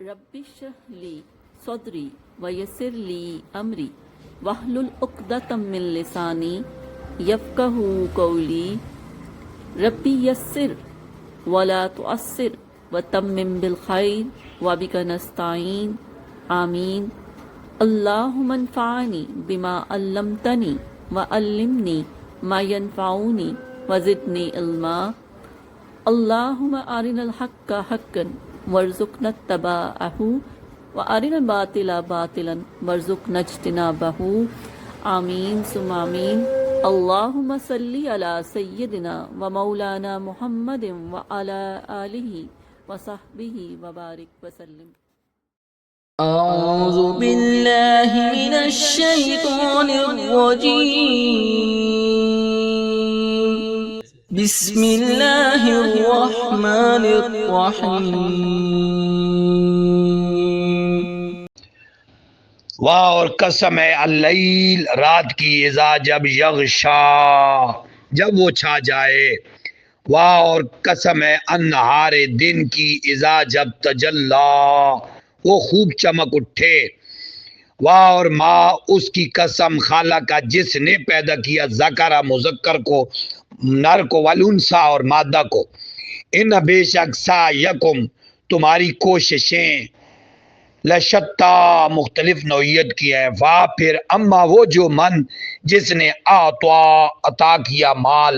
رب اشرح لی صدری ویسر لی امری واحلل عقدۃ من لسانی یفقہوا قولی ربی یسر ولا تعسر وتمم بالخیر وبک نستعین آمین اللہم انفعنی بما علمتنی وعلمنی ما ینفعنی وزدنی علما اللہم ارنا الحق حقا وارزقنا اتباعہ وارنا الباطل باطلا وارزقنا اجتنابہ آمین ثم آمین اللہم صلی علی سیدنا و مولانا محمد وعلی آلہ وصحبہ وبارک وسلم۔ أعوذ بالله من الشيطان الرجيم بسم الله الرحمن الرحيم واہ اور قسم ہے اللیل رات کی اذا جب یغشا جب وہ چھا جائے، واہ اور قسم ہے النہار دن کی اذا جب تجلا وہ خوب چمک اٹھے، واہ اور ماں اس کی قسم خالہ کا جس نے پیدا کیا ذکر مذکر کو نر کو والانثی اور مادہ کو، ان بے شک سعیکم تمہاری کوششیں لشتا مختلف نوعیت کی ہے، واہ پھر اما وہ جو من جس نے عطا کیا مال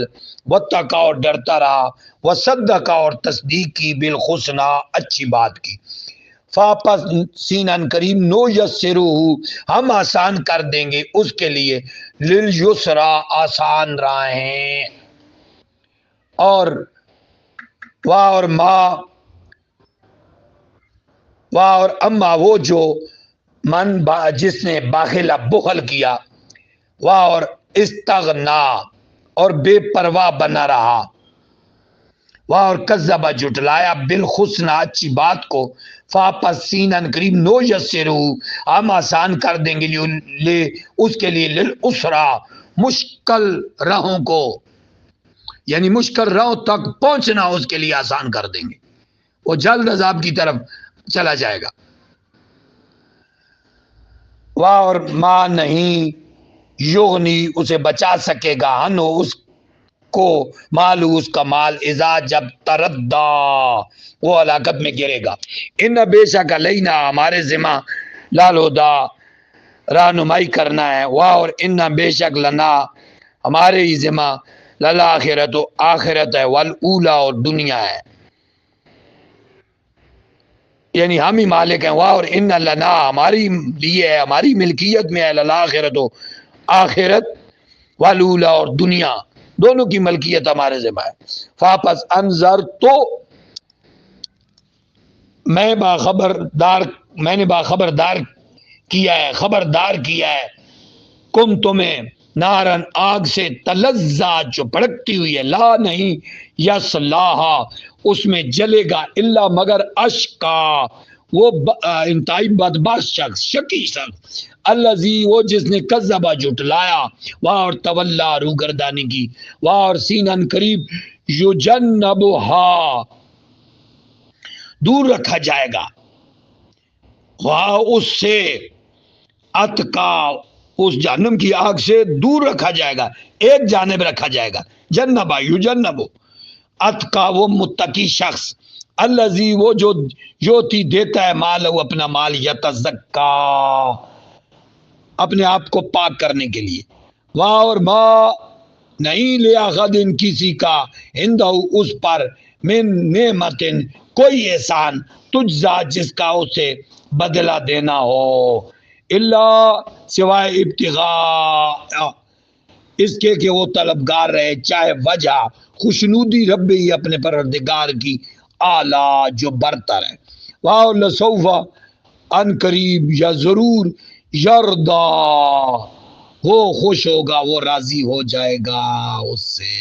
واتقا اور ڈرتا رہا وصدقا اور تصدیق کی بالحسنی اچھی بات کی، فاپس سینن کریم نو یسرہ ہم آسان کر دیں گے اس کے لیے للیسرا آسان راہیں، اور واہ اور ماں واہ اور اما وہ جو من جس نے باخل بخل کیا، واہ اور استغنا اور بے پرواہ بنا رہا، واہ اور کذب جھٹلایا بالحسنی اچھی بات کو، فاپس سینن قریب نو یسرہ ہم آسان کر دیں گے لے اس کے لیے للعسرا مشکل راہوں کو، یعنی مشکل راہوں تک پہنچنا اس کے لیے آسان کر دیں گے، وہ جلد عذاب کی طرف چلا جائے گا، واہ اور ماں نہیں یغنی اسے بچا سکے گا ہنو اس کو مالو اس کا مال اذا جب تردا وہ ہلاکت میں گرے گا، ان بے شک علینا ہمارے ذمہ لالہدا رہنمائی کرنا ہے، واہ اور ان بے شک لنا ہمارے ہی ذمہ للآخرت و آخرت ہے والاولی اور دنیا ہے، یعنی ہم ہی مالک ہیں، واہ اور ان لنا ہماری لیے ہے ہماری ملکیت میں ہے للآخرت و آخرت والاولی اور دنیا دونوں کی ملکیت ہمارے ذمہ ہے، فاپس انذر تو میں نے باخبردار کیا ہے خبردار کیا ہے کم تمہیں نارن آگ سے تلظا جو بھڑکتی ہوئی ہے لا نہیں یصلاھا اس میں جلے گا الا مگر اشقا وہ انتہائی بدبخت شخص شقی شخص الذی وہ جس نے کذبا جھٹلایا واہ اور تولا روگردانی کی واہ اور سینن قریب یجنبھا دور رکھا جائے گا واہ اس سے اتقا اس جہنم کی آگ سے دور رکھا جائے گا ایک جانب رکھا جائے گا جنبا یجنب اتقا وہ متقی شخص الذی وہ جو یوتی دیتا ہے مال وہ اپنا مال یتزکا اپنے آپ کو پاک کرنے کے لیے واہ اور ماں نہیں لیا غدن کسی کا ہندو اس پر من نعمتن کوئی احسان تجزا جس کا اسے بدلہ دینا ہو اللہ سوائے ابتغاء اس کے کہ وہ طلبگار رہے چاہے وجہ خوشنودی ربی اپنے پروردگار کی اعلیٰ جو برتر ہے واہ لسوف ان قریب یا ضرور یردا وہ خوش ہوگا وہ راضی ہو جائے گا اس سے۔